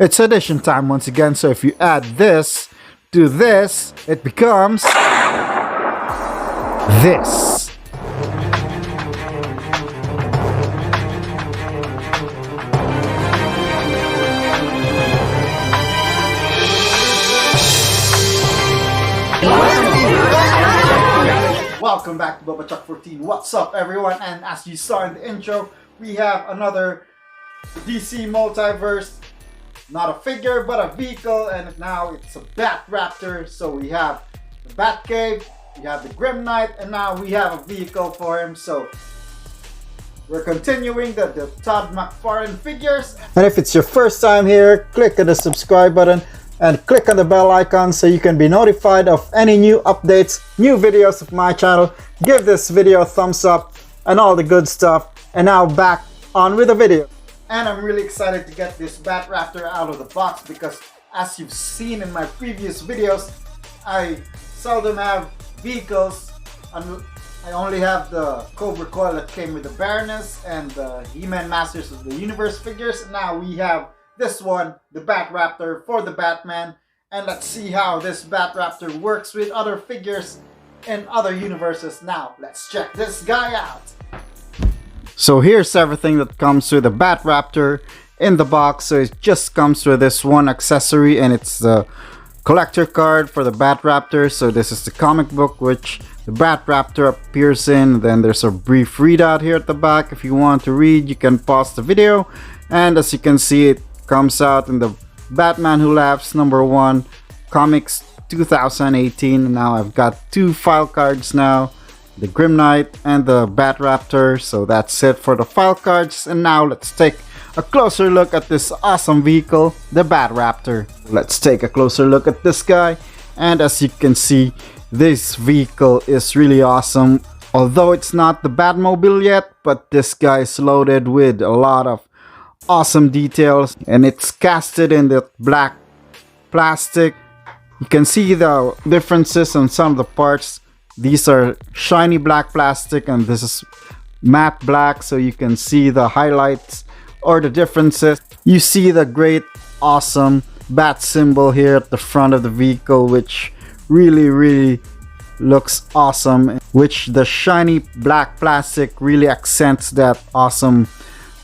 It's addition time once again, so if you add this to this, it becomes this. Welcome back to BatRaptor. What's up, everyone? And as you saw in the intro, we have another DC Multiverse. Not a figure, but a vehicle, and now it's a BatRaptor. So we have the Batcave, we have the Grim Knight, and now we have a vehicle for him. So we're continuing the Todd McFarlane figures. And if it's your first time here, click on the subscribe button and click on the bell icon so you can be notified of any new updates, new videos of my channel. Give this video a thumbs up and all the good stuff. And now back on with the video. And I'm really excited to get this BatRaptor out of the box because as you've seen in my previous videos, I seldom have vehicles. I only have the Cobra Coil that came with the Baroness and the He-Man Masters of the Universe figures. And now we have this one, the BatRaptor for the Batman. And let's see how this BatRaptor works with other figures in other universes. Now, let's check this guy out. So here's everything that comes with the BatRaptor in the box. So it just comes with this one accessory, and it's the collector card for the BatRaptor. So this is the comic book which the BatRaptor appears in. Then there's a brief readout here at the back. If you want to read, you can pause the video. And as you can see, it comes out in the Batman Who Laughs #1 Comics 2018. Now I've got two file cards now, the Grim Knight and the BatRaptor. So that's it for the file cards, and now let's take a closer look at this awesome vehicle, the BatRaptor. Let's take a closer look at this guy, and as you can see, this vehicle is really awesome. Although it's not the Batmobile yet, but this guy is loaded with a lot of awesome details, and it's casted in the black plastic. You can see the differences on some of the parts. These are shiny black plastic and this is matte black, so you can see the highlights or the differences. You see the great awesome bat symbol here at the front of the vehicle, which really looks awesome, which the shiny black plastic really accents that awesome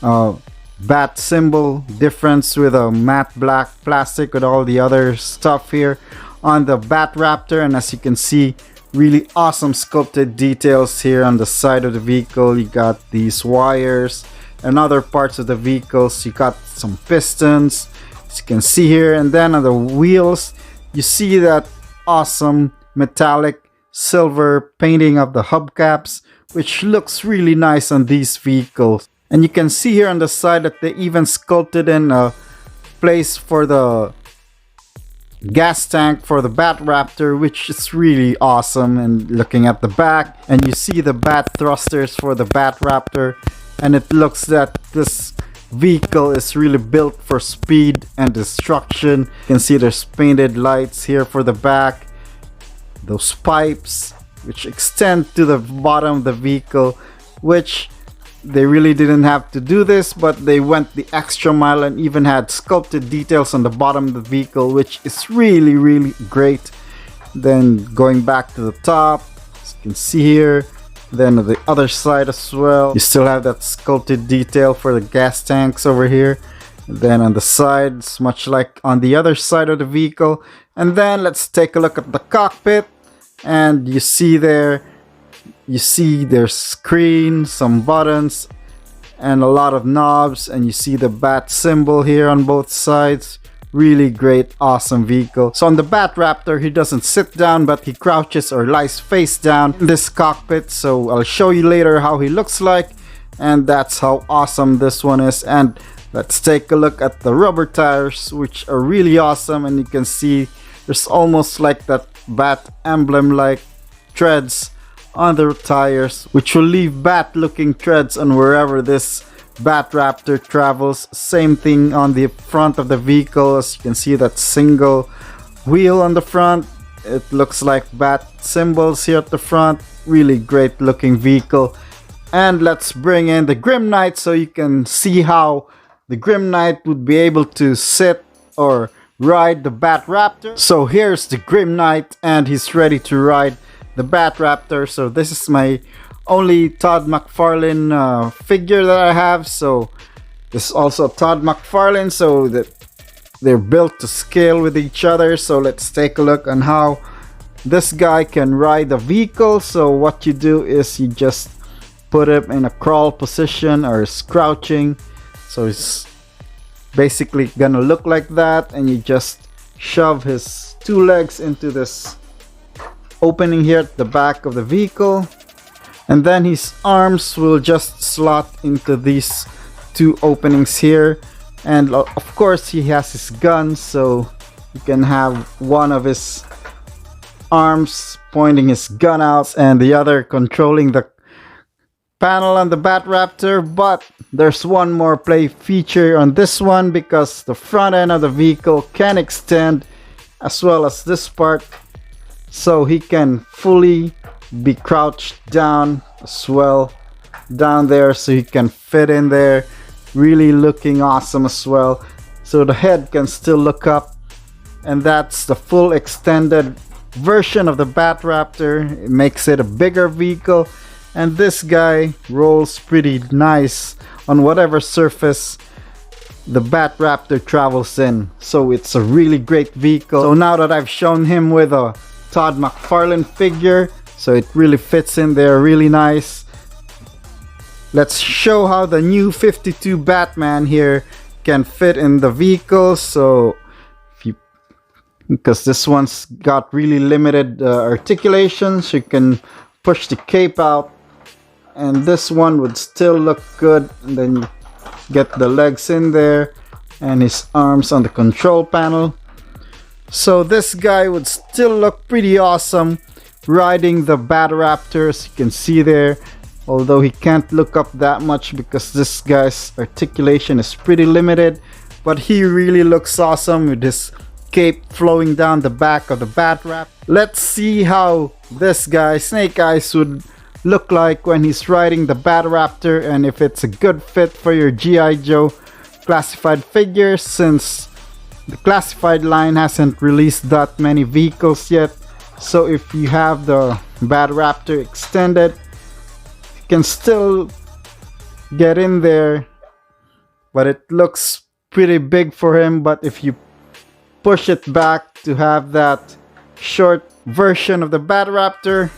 bat symbol difference with a matte black plastic with all the other stuff here on the BatRaptor. And as you can see, really awesome sculpted details here on the side of the vehicle. You got these wires and other parts of the vehicles. You got some pistons, as you can see here, and then on the wheels you see that awesome metallic silver painting of the hubcaps, which looks really nice on these vehicles. And you can see here on the side that they even sculpted in a place for the gas tank for the BatRaptor, which is really awesome. And looking at the back, and you see the bat thrusters for the BatRaptor, and it looks that this vehicle is really built for speed and destruction. You can see there's painted lights here for the back, those pipes which extend to the bottom of the vehicle, which they really didn't have to do this, but they went the extra mile and even had sculpted details on the bottom of the vehicle, which is really great. Then going back to the top, as you can see here, then on the other side as well, you still have that sculpted detail for the gas tanks over here. Then on the sides, much like on the other side of the vehicle. And then let's take a look at the cockpit, and you see there, there's screen, some buttons, and a lot of knobs, and you see the bat symbol here on both sides. Really great, awesome vehicle. So on the BatRaptor, he doesn't sit down, but he crouches or lies face down in this cockpit. So I'll show you later how he looks like, and that's how awesome this one is. And let's take a look at the rubber tires, which are really awesome. And you can see there's almost like that bat emblem like treads on the tires, which will leave bat looking treads on wherever this BatRaptor travels. Same thing on the front of the vehicle. As you can see, that single wheel on the front, it looks like bat symbols here at the front. Really great looking vehicle. And let's bring in the Grim Knight so you can see how the Grim Knight would be able to sit or ride the BatRaptor. So here's the Grim Knight, and he's ready to ride the BatRaptor. So this is my only Todd McFarlane figure that I have. So this is also Todd McFarlane, so that they're built to scale with each other. So let's take a look on how this guy can ride the vehicle. So what you do is you just put him in a crawl position or crouching. So it's basically gonna look like that, and you just shove his two legs into this opening here at the back of the vehicle, and then his arms will just slot into these two openings here. And of course he has his gun, so you can have one of his arms pointing his gun out and the other controlling the panel on the BatRaptor. But there's one more play feature on this one, because the front end of the vehicle can extend as well as this part, so he can fully be crouched down as well down there, so he can fit in there, really looking awesome as well. So the head can still look up, and that's the full extended version of the BatRaptor. It makes it a bigger vehicle, and this guy rolls pretty nice on whatever surface the BatRaptor travels in. So it's a really great vehicle. So now that I've shown him with a Todd McFarlane figure, so it really fits in there really nice, let's show how the new 52 Batman here can fit in the vehicle. So because this one's got really limited articulation, so you can push the cape out, and this one would still look good. And then you get the legs in there and his arms on the control panel. So this guy would still look pretty awesome riding the BatRaptor, as you can see there. Although he can't look up that much because this guy's articulation is pretty limited, but he really looks awesome with his cape flowing down the back of the BatRaptor. Let's see how this guy, Snake Eyes, would look like when he's riding the BatRaptor, and if it's a good fit for your G.I. Joe classified figures, since the classified line hasn't released that many vehicles yet. So if you have the BatRaptor extended, can still get in there, but it looks pretty big for him. But if you push it back to have that short version of the BatRaptor,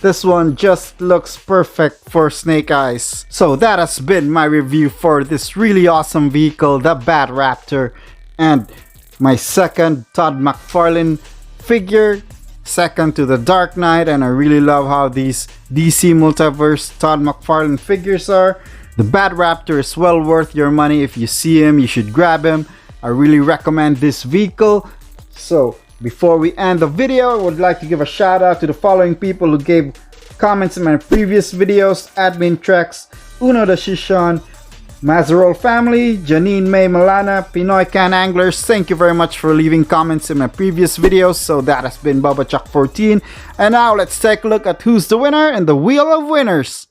this one just looks perfect for Snake Eyes. So that has been my review for this really awesome vehicle, the BatRaptor, and my second Todd McFarlane figure, second to the Dark Knight. And I really love how these DC Multiverse Todd McFarlane figures are. The BatRaptor is well worth your money. If you see him, you should grab him. I really recommend this vehicle. So before we end the video, I would like to give a shout out to the following people who gave comments in my previous videos: Admin Trex, Uno the Shishon, Mazarol Family, Janine May Malana, Pinoy Can Anglers. Thank you very much for leaving comments in my previous videos. So that has been BabaChuck14. And now let's take a look at who's the winner in the Wheel of Winners.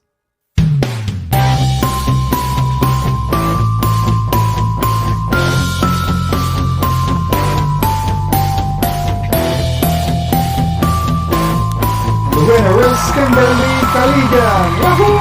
The winner is Kimberly Kaligan. Wahoo!